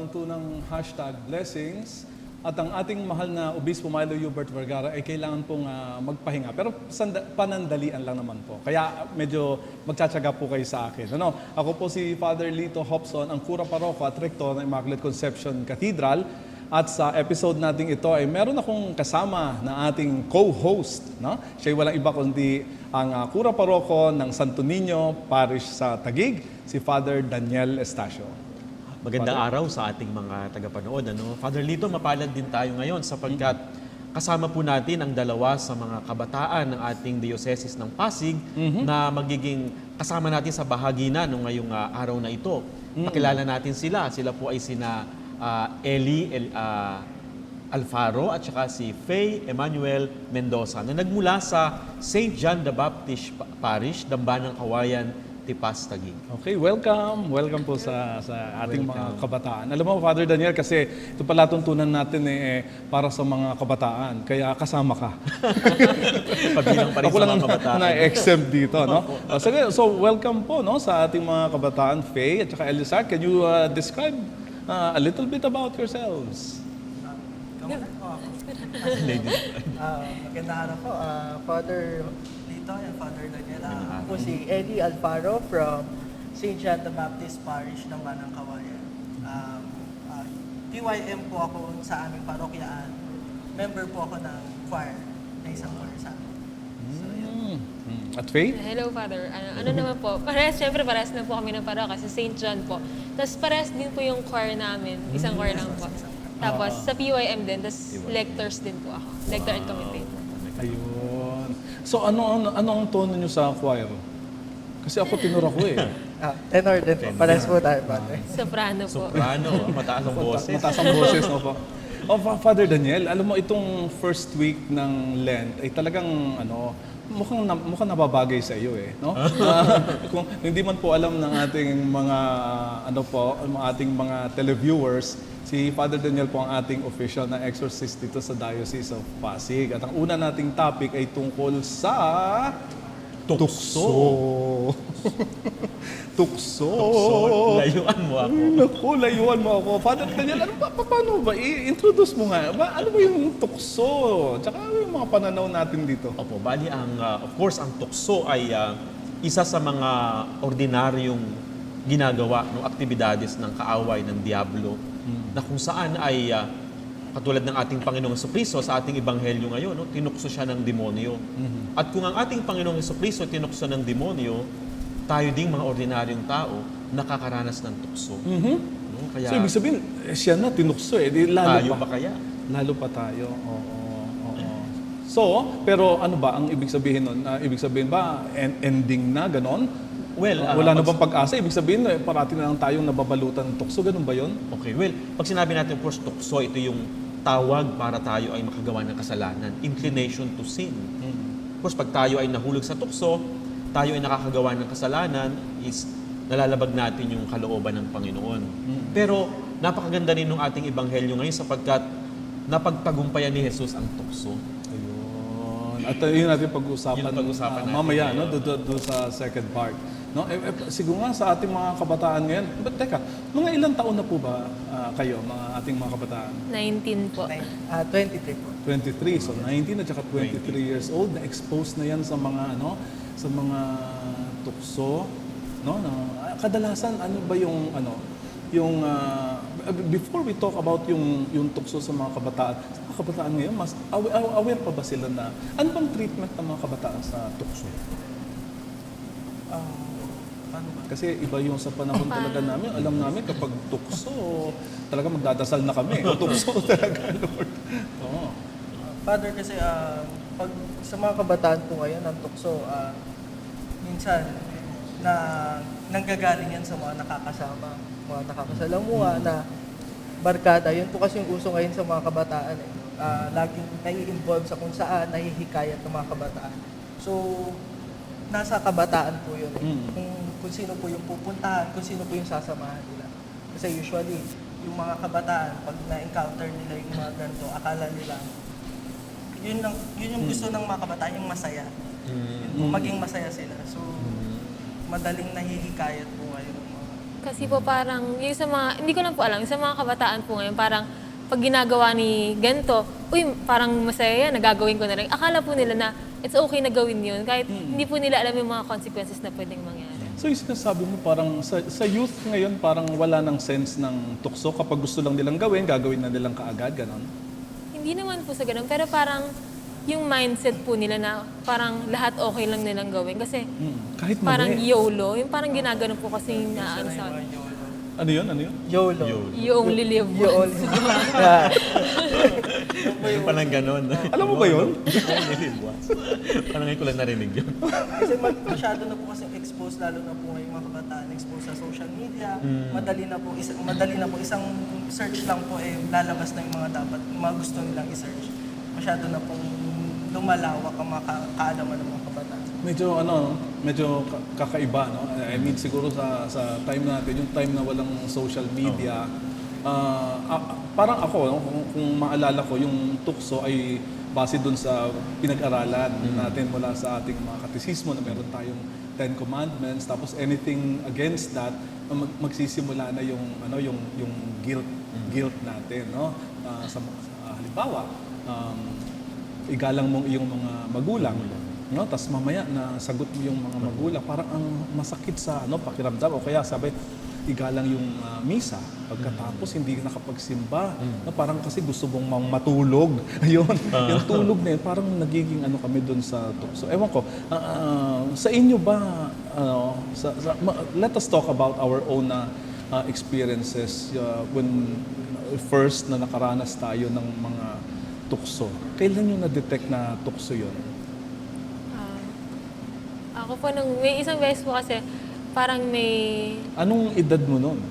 po ng #blessings. At ang ating mahal na Obispo Milo Hubert Vergara ay kailangan pong magpahinga. Pero panandalian lang naman po. Kaya medyo magtsatsaga po kayo sa akin. Ano? Ako po si Father Lito Hobson, ang Kura Paroko at Rektor ng Immaculate Conception Cathedral. At sa episode natin ito ay meron akong kasama na ating co-host. No? Siya ay walang iba kundi ang Kura Paroko ng Santo Niño Parish sa Taguig, si Father Daniel Estacio. Magandang araw sa ating mga tagapanood. Father Lito, mapalad din tayo ngayon sapagkat kasama po natin ang dalawa sa mga kabataan ng ating Diocese ng Pasig na magiging kasama natin sa bahagi na nung ngayong araw na ito. Pakilala natin sila. Sila po ay sina Eli Alfaro at saka si Faye Emmanuel Mendoza na nagmula sa St. John the Baptist Parish, Dambanang Kawayan, Tipas, Taguig. Okay, welcome. Welcome po sa ating mga kabataan. Alam mo, Father Daniel, kasi ito pala tuntunan natin para sa mga kabataan. Kaya kasama ka. Pabilang pa rin Ako sa lang mga kabataan. na-exempt dito. No? So, welcome po sa ating mga kabataan, Faye at saka Elisar. Can you describe a little bit about yourselves? Magandang araw po, Father Lito and Father Daniel. Ako po si Eddie Alfaro from St. John the Baptist Parish ng Banang Kawayan. PYM po ako sa aming parokyaan. Member po ako ng choir, na isang choir sa amin. So, yun. At Faye? Hello, Father. Ano naman po, syempre parehas na po kami ng parokya sa St. John po. Tapos parehas din po yung choir namin, isang choir lang po. Tapos sa PYM din, tapos lectors din po ako. Lector and commentator. Ayun. So, ano ang tono nyo sa choir? Kasi ako tinura ko eh. Tenor din po. Parehas po tayo, Father. Soprano po. Soprano, mataas ang boses. Mataas ang boses, no po. Father Daniel, alam mo itong first week ng Lent ay talagang mukhang nababagay sa iyo eh, no? Kung hindi man po alam ng ating mga ating mga televiewers, si Father Daniel po ang ating official na exorcist dito sa Diocese of Pasig. At ang una nating topic ay tungkol sa tukso. Tukso. Layuan mo ako. Naku, layuan mo ako. Father Daniel, paano ba? I-introduce mo nga. Ano ba yung tukso? Tsaka yung mga pananaw natin dito. Opo, bali of course, ang tukso ay isa sa mga ordinaryong ginagawa ng aktibidades ng kaaway ng Diablo na kung saan ay katulad ng ating Panginoong Jesucristo sa ating ebanghelyo ngayon, tinukso siya ng demonyo. At kung ang ating Panginoong Jesucristo tinukso ng demonyo, tayo ding mga ordinaryong tao nakakaranas ng tukso. Kaya, So, ibig sabihin, siya na tinukso eh. Di, tayo lalo pa kaya? Lalo pa tayo. Oo. So, pero ano ba ang ibig sabihin nun? Ibig sabihin ba, ending na, ganon? Well, Wala na bang pag-asa? Ibig sabihin, parati na lang tayong nababalutan ng tukso. Ganun ba yun? Okay, well, pag sinabi natin, of course, tukso, ito yung tawag para tayo ay makagawa ng kasalanan. Inclination to sin. Of course, pag tayo ay nahulog sa tukso, tayo ay nakakagawa ng kasalanan, is nalalabag natin yung kalooban ng Panginoon. Pero napakaganda rin ng ating ebanghelyo ngayon sapagkat napagtagumpayan ni Jesus ang tukso. Ayun. At yun natin pag-uusapan, Yun ang pag-uusapan natin mamaya, no? ngayon. Doon sa second part. No? Siguro nga sa ating mga kabataan ngayon, but teka, mga ilang taon na po ba kayo, mga ating mga kabataan? 19 po. 23 po. 23, so 19 at saka 23 years old, na-expose na yan sa mga sa mga tukso, no? Kadalasan ano ba yung before we talk about yung tukso sa mga kabataan ngayon, mas aware pa ba sila na ano bang treatment ng mga kabataan sa tukso? Paano ba? Kasi iba yung sa panahon talaga namin, alam namin kapag tukso, talaga magdadasal na kami. O tukso talaga, Lord. Oo. Father, kasi pag sa mga kabataan po ngayon, ang tukso, minsan na nanggagaling yan sa mga nakakasama, mga nakakasalamuha na barkada. Yun po kasi yung uso ngayon sa mga kabataan. Laging nai-involve sa kung saan nahihikayat ng mga kabataan. So, nasa kabataan po yun. Kung sino po yung pupuntahan, kung sino po yung sasamahan nila. Kasi usually, yung mga kabataan, pag na-encounter nila yung mga ganito, akala nila, yun yung gusto ng mga kabataan, yung masaya. Maging masaya sila. So, madaling nahihikayat po ngayon ng mga Kasi po parang, yung sa mga, hindi ko lang po alam, yung sa mga kabataan po ngayon, parang pag ginagawa ni ganito, uy, parang masaya yan, nagagawin ko na rin. Akala po nila na it's okay na gawin yun, kahit hindi po nila alam yung mga consequences na pwedeng mangyari. So yung sinasabi mo parang sa youth ngayon parang wala ng sense ng tukso. Kapag gusto lang nilang gawin, gagawin na nilang kaagad, ganon. Hindi naman po sa ganun, pero parang yung mindset po nila na parang lahat okay lang nilang gawin. Kasi Kahit parang mali. YOLO, yung parang ginagano po kasi na ano sa Ano yun? Ano yun? YOLO. you only live You once. only. Yeah. Yung parang ganon. Alam mo ba yun? Parang ngayon ko lang narinig yun. Kasi masyado na po kasi exposed, lalo na po ngayong mga kabataan, exposed sa social media. Madali na po isang search lang po lalabas na yung mga dapat, yung mga gusto nilang i-search. Masyado na pong lumalawak ang mga kaalaman ng mga kabataan. Medyo kakaiba, no? I mean siguro sa time natin, yung time na walang social media, parang ako, no? Kung maalala ko, yung tukso ay base dun sa pinag-aralan natin mula sa ating mga katisismo na meron tayong 10 Commandments, tapos anything against that, magsisimula na yung guilt natin, no? Sa halimbawa, igalang mo iyong mga magulang, no? Tapos mamaya na sagot mo yung mga magulang, parang ang masakit sa pakiramdam, o kaya sabi igalang yung misa pagkatapos hindi ka nakapagsimba, no? Parang kasi gusto mong matulog. Ayun, yung tulog na yun, parang nagiging kami doon sa tukso. Ewan ko, sa inyo ba, let us talk about our own experiences when first na nakaranas tayo ng mga tukso. Kailan nyo na-detect na tukso yun? Ako po, may isang beses po kasi, parang may, Anong edad mo nun?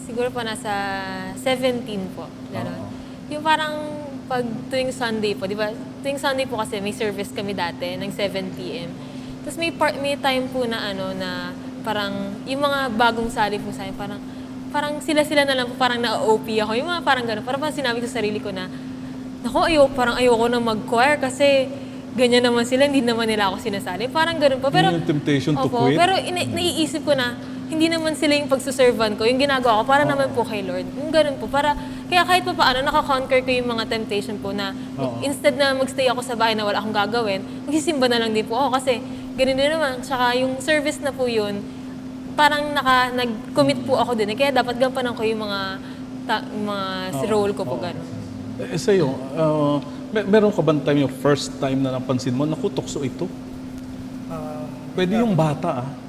siguro po nasa 17 po. Gano'n. Oo. Yung parang pag tuwing Sunday po, di ba? Tuwing Sunday po kasi may service kami dati ng 7 p.m. Tapos may time po na na parang yung mga bagong sali po sa akin, parang sila-sila na lang po, parang na-OP ako. Yung mga parang gano'n. Parang sinabi ko sa sarili ko na, naku, parang ayoko na mag-choir kasi ganyan naman sila, hindi naman nila ako sinasali. Parang gano'n po. Pero, Yung temptation to opo, quit? pero naiisip ko na, hindi naman sila yung pagsuservan ko. Yung ginagawa ko, para naman po kay Lord. Yung gano'n po. Kaya kahit pa paano, nakakonquer ko yung mga temptation po na instead na magstay ako sa bahay na wala akong gagawin, magsisimba na lang din po ako. Kasi ganun din naman. Tsaka yung service na po yun, parang nag-commit po ako din. Kaya dapat gampanan ko yung mga role ko po gano'n. Sa'yo, meron ka bang time yung first time na napansin mo, naku, tukso ito? Pwede yung bata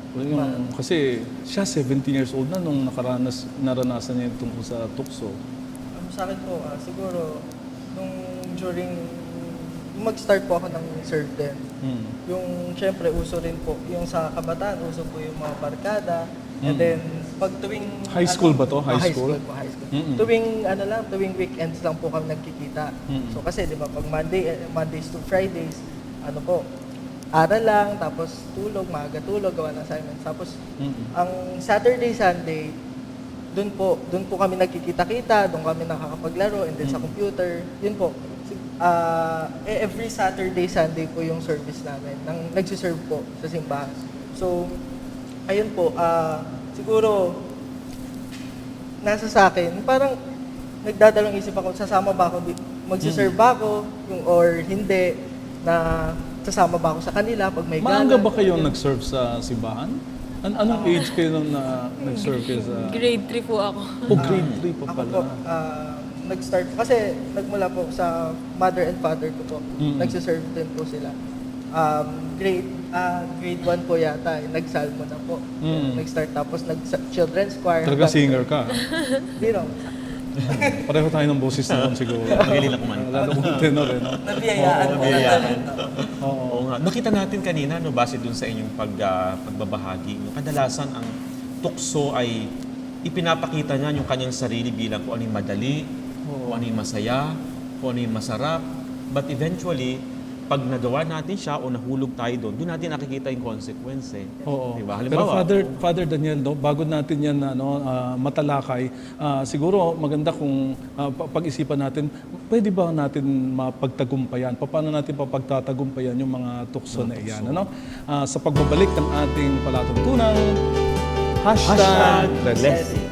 kasi siya 17 years old na nung naranasan niya yung tungkol sa tukso. Sa akin po, siguro, during mag-start po ako ng serve din. Yung, syempre, uso rin po, yung sa kabataan, uso po yung mga barkada. And then, pag tuwing... High school ba to? High school school? po, high school. Mm-mm. Tuwing weekends lang po kami nagkikita. So, kasi, di ba, pag Mondays to Fridays, aral lang, tapos tulog, maaga tulog, gawa ng assignments. Tapos, ang Saturday, Sunday, doon po kami nagkikita-kita, doon kami nakakapaglaro, and then sa computer, yun po. Every Saturday, Sunday po yung service namin. Nagsiserve po sa simbahan. So, ayun po, siguro, nasa sa akin, parang nagdadalawang isip ako, sasama ba ako, magsiserve ba ako, or hindi, na sasama ba ako sa kanila pag may gala. Maaga ba kayong nag-serve sa simbahan? Anong age kayo nung nag-serve kayo sa... Grade 3 po ako. Grade 3 pa Ako pala. po, nag-start, kasi nagmula po sa mother and father ko po, nagsiserve din po sila. Grade 1 po yata, nagsalmo na po. Nag-start, tapos nag-children's choir. Talaga singer ka. Hindi no. Pareho tayo ng boses naman siguro. Magaling na kumanta. Lalo kong tenor eh, no? Nabiyayaan po. Oo nga. Nakita natin kanina, base dun sa inyong pagbabahagi, kadalasan ang tukso ay ipinapakita niya yung kanyang sarili bilang kung ano yung madali, kung ano yung masaya, kung ano yung masarap. But eventually, pag nagawa natin siya o nahulog tayo doon natin nakikita yung consequence eh. Oo. Diba? Pero Halimbawa, Father Daniel, bago natin yan matalakay, siguro maganda kung pag-isipan natin, pwede ba natin mapagtagumpayan? Paano natin papagtatagumpayan yung mga tukso na iyan? Sa pagbabalik ng ating palatuntunang Hashtag blessing.